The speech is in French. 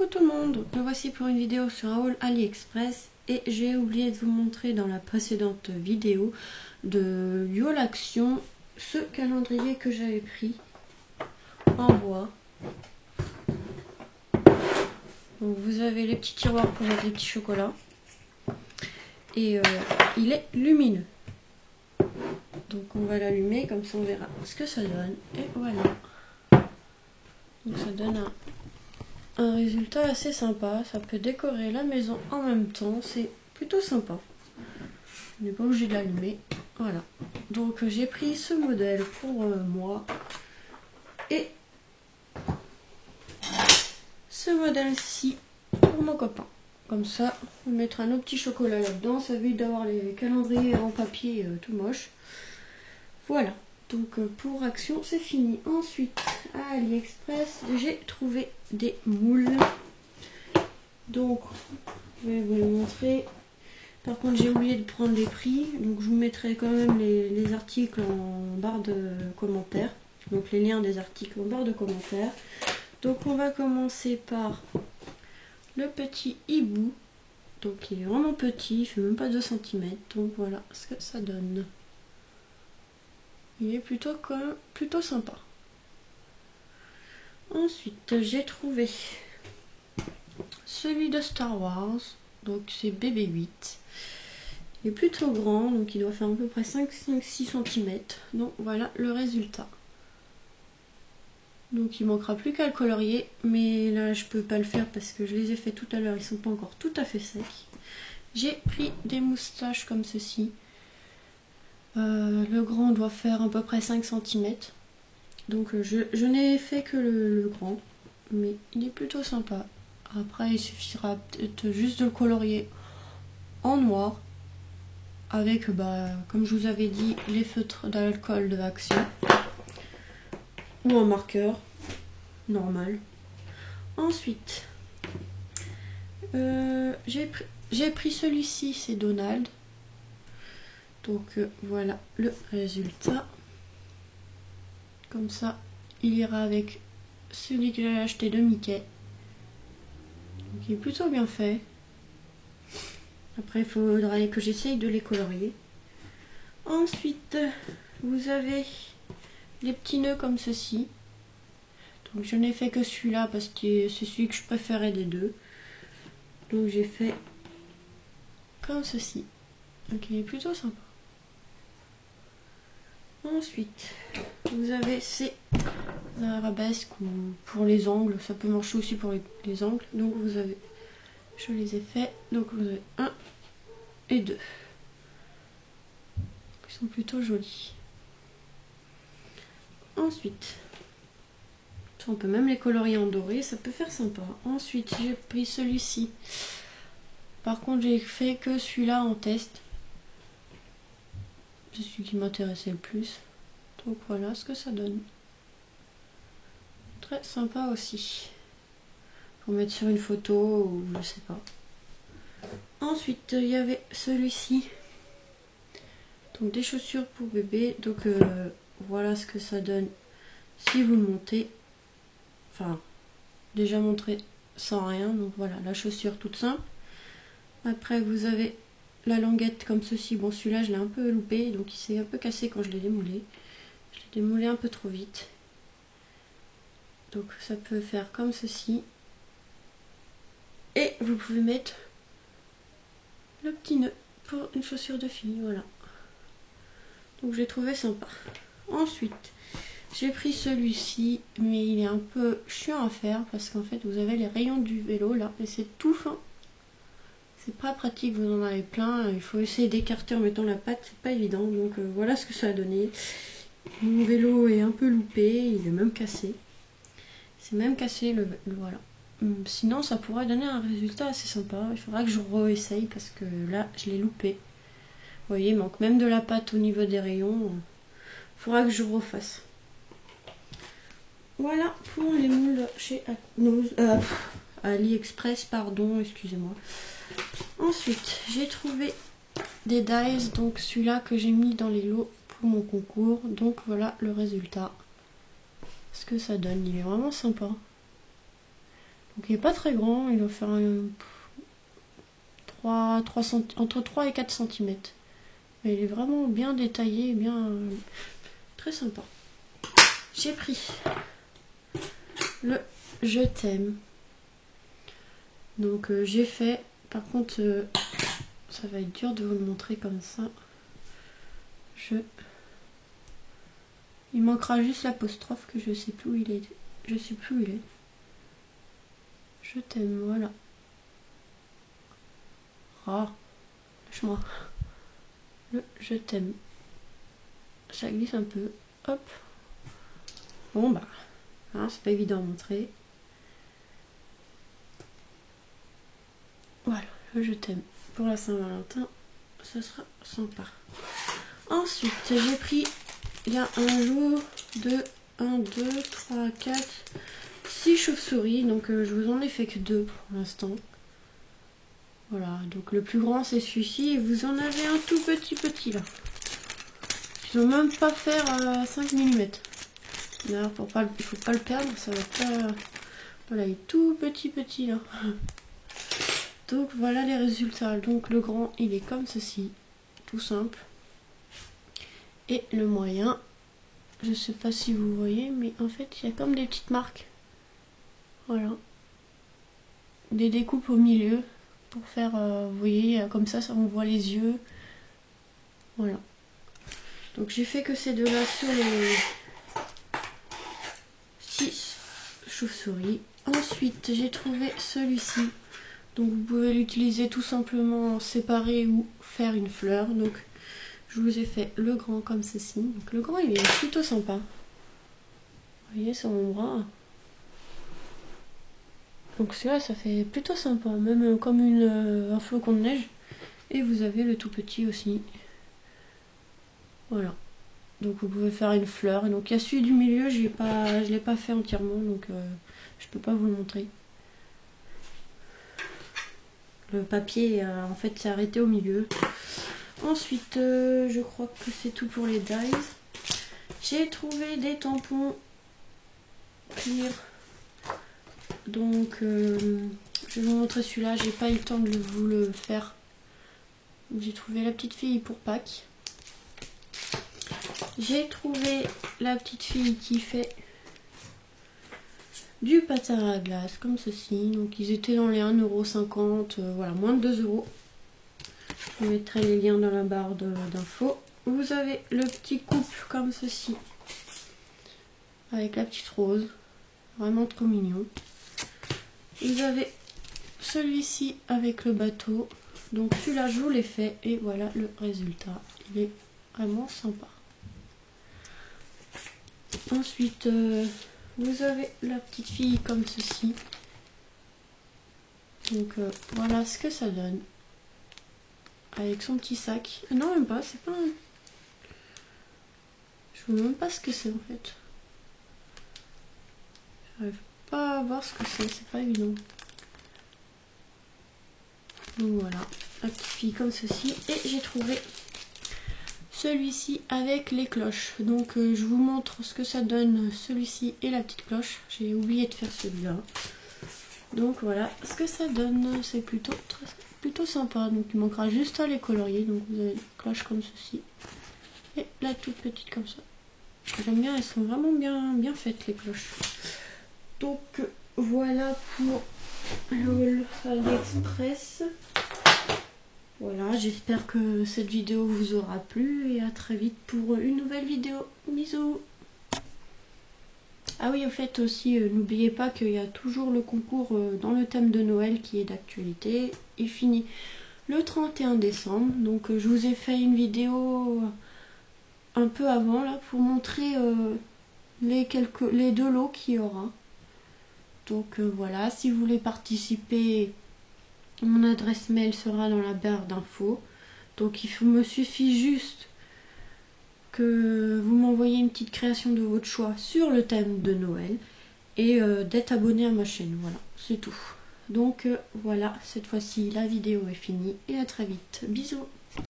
tout le monde, me voici pour une vidéo sur un haul AliExpress et j'ai oublié de vous montrer dans la précédente vidéo de YOL Action ce calendrier que j'avais pris en bois. Donc vous avez les petits tiroirs pour mettre les petits chocolats et il est lumineux. Donc on va l'allumer, comme ça on verra ce que ça donne. Et voilà. Donc ça donne un résultat assez sympa. Ça peut décorer la maison en même temps. C'est plutôt sympa. On n'est pas obligé de l'allumer. Voilà. Donc j'ai pris ce modèle pour moi. Et ce modèle-ci pour mon copain. Comme ça, on mettra nos petits chocolats là-dedans. Ça évite d'avoir les calendriers en papier tout moche. Voilà. Donc pour Action, c'est fini. Ensuite, à AliExpress, j'ai trouvé des moules. Donc, je vais vous les montrer. Par contre, j'ai oublié de prendre les prix. Donc, je vous mettrai quand même les articles en barre de commentaires. Donc, les liens des articles en barre de commentaires. Donc, on va commencer par le petit hibou. Donc, il est vraiment petit. Il fait même pas 2 cm. Donc, voilà ce que ça donne. Il est plutôt sympa. Ensuite, j'ai trouvé celui de Star Wars. Donc c'est BB8. Il est plutôt grand, donc il doit faire à peu près 5-6 cm. Donc voilà le résultat. Donc il manquera plus qu'à le colorier. Mais là je peux pas le faire parce que je les ai fait tout à l'heure. Ils sont pas encore tout à fait secs. J'ai pris des moustaches comme ceci. Le grand doit faire à peu près 5 cm. Donc je n'ai fait que le grand. Mais il est plutôt sympa. Après il suffira peut-être juste de le colorier en noir. Avec, comme je vous avais dit, les feutres d'alcool de Action. Ou un marqueur. Normal. Ensuite. J'ai pris celui-ci, c'est Donald. Donc voilà le résultat. Comme ça, il ira avec celui que j'ai acheté de Mickey. Donc il est plutôt bien fait. Après, il faudrait que j'essaye de les colorier. Ensuite, vous avez les petits nœuds comme ceci. Donc je n'ai fait que celui-là parce que c'est celui que je préférais des deux. Donc j'ai fait comme ceci. Donc il est plutôt sympa. Ensuite, vous avez ces arabesques ou pour les angles, ça peut marcher aussi pour les angles. Donc vous avez, je les ai fait, donc vous avez 1 et 2. Ils sont plutôt jolis. Ensuite, on peut même les colorier en doré, ça peut faire sympa. Ensuite, j'ai pris celui-ci. Par contre, j'ai fait que celui-là en test. C'est celui qui m'intéressait le plus. Donc voilà ce que ça donne. Très sympa aussi. Pour mettre sur une photo ou je sais pas. Ensuite, il y avait celui-ci. Donc des chaussures pour bébé. Donc voilà ce que ça donne si vous le montez. Enfin, déjà montré sans rien. Donc voilà, la chaussure toute simple. Après, vous avez la languette comme ceci. Bon, celui-là, je l'ai un peu loupé. Donc il s'est un peu cassé quand je l'ai démoulé. Je l'ai démoulé un peu trop vite. Donc ça peut faire comme ceci. Et vous pouvez mettre le petit nœud pour une chaussure de fille. Voilà. Donc j'ai trouvé sympa. Ensuite, j'ai pris celui-ci. Mais il est un peu chiant à faire. Parce qu'en fait, vous avez les rayons du vélo là. Et c'est tout fin. C'est pas pratique, vous en avez plein. Il faut essayer d'écarter en mettant la patte. C'est pas évident. Donc voilà ce que ça a donné. Mon vélo est un peu loupé. Il est même cassé. C'est même cassé le voilà. Sinon ça pourrait donner un résultat assez sympa. Il faudra que je réessaye parce que là je l'ai loupé. Vous voyez, il manque même de la pâte au niveau des rayons. Il faudra que je refasse. Voilà pour les moules chez AliExpress, pardon, excusez-moi. Ensuite, j'ai trouvé des dies, donc celui-là que j'ai mis dans les lots pour mon concours. Donc voilà le résultat. Ce que ça donne, il est vraiment sympa. Donc il n'est pas très grand, il doit faire entre 3 et 4 cm. Mais il est vraiment bien détaillé, bien très sympa. J'ai pris le Je t'aime. Donc j'ai fait, par contre ça va être dur de vous le montrer comme ça. Il manquera juste l'apostrophe que je sais plus où il est. Je sais plus où il est. Je t'aime, voilà. Ah, lâche-moi. Le Je t'aime. Ça glisse un peu. Hop. Bon bah, hein, c'est pas évident à montrer. Voilà, le Je t'aime. Pour la Saint-Valentin, ça sera sympa. Ensuite, j'ai pris, il y a un lot de 1, 2, 3, 4, 6 chauves-souris. Donc je vous en ai fait que 2 pour l'instant. Voilà, donc le plus grand c'est celui-ci. Et vous en avez un tout petit là. Ils n'ont même pas faire 5 mm. D'ailleurs, il faut pas le perdre, ça va pas... Voilà, il est tout petit là. Donc voilà les résultats. Donc le grand, il est comme ceci, tout simple. Et le moyen, je sais pas si vous voyez, mais en fait il y a comme des petites marques. Voilà. Des découpes au milieu pour faire, vous voyez, comme ça on voit les yeux. Voilà. Donc j'ai fait que ces deux-là sur les 6 chauves-souris. Ensuite j'ai trouvé celui-ci. Donc vous pouvez l'utiliser tout simplement séparé ou faire une fleur. Donc je vous ai fait le grand comme ceci. Donc le grand il est plutôt sympa. Vous voyez sur mon bras. Donc celui-là ça fait plutôt sympa. Même comme un flocon de neige. Et vous avez le tout petit aussi. Voilà. Donc vous pouvez faire une fleur. Et donc il y a celui du milieu, je l'ai pas fait entièrement. Donc je peux pas vous le montrer. Le papier en fait s'est arrêté au milieu. Ensuite je crois que c'est tout pour les dies. J'ai trouvé des tampons clear. Donc je vais vous montrer celui-là. J'ai pas eu le temps de vous le faire. J'ai trouvé la petite fille pour Pâques. J'ai trouvé la petite fille qui fait du patin à glace comme ceci. Donc ils étaient dans les 1,50 €, voilà, moins de 2 €. Je vous mettrai les liens dans la barre d'infos. Vous avez le petit couple comme ceci avec la petite rose, vraiment trop mignon. Vous avez celui-ci avec le bateau. Donc celui-là je vous l'ai fait et voilà le résultat. Il est vraiment sympa. Ensuite vous avez la petite fille comme ceci. Donc voilà ce que ça donne. Avec son petit sac. Non, même pas, c'est pas un... Je vois même pas ce que c'est en fait. J'arrive pas à voir ce que c'est pas évident. Donc voilà, la petite fille comme ceci. Et j'ai trouvé celui-ci avec les cloches. Donc je vous montre ce que ça donne, celui-ci et la petite cloche. J'ai oublié de faire celui-là. Donc voilà ce que ça donne. C'est plutôt sympa. Donc il manquera juste à les colorier. Donc vous avez une cloche comme ceci. Et la toute petite comme ça. J'aime bien, elles sont vraiment bien faites les cloches. Donc voilà pour le AliExpress. Voilà, j'espère que cette vidéo vous aura plu et à très vite pour une nouvelle vidéo. Bisous. Ah oui, au fait aussi, n'oubliez pas qu'il y a toujours le concours dans le thème de Noël qui est d'actualité. Il finit le 31 décembre. Donc je vous ai fait une vidéo un peu avant là pour montrer les 2 lots qu'il y aura. Donc voilà, si vous voulez participer, mon adresse mail sera dans la barre d'infos. Donc me suffit juste que vous m'envoyez une petite création de votre choix sur le thème de Noël et d'être abonné à ma chaîne. Voilà, c'est tout. Donc voilà, cette fois-ci la vidéo est finie et à très vite. Bisous.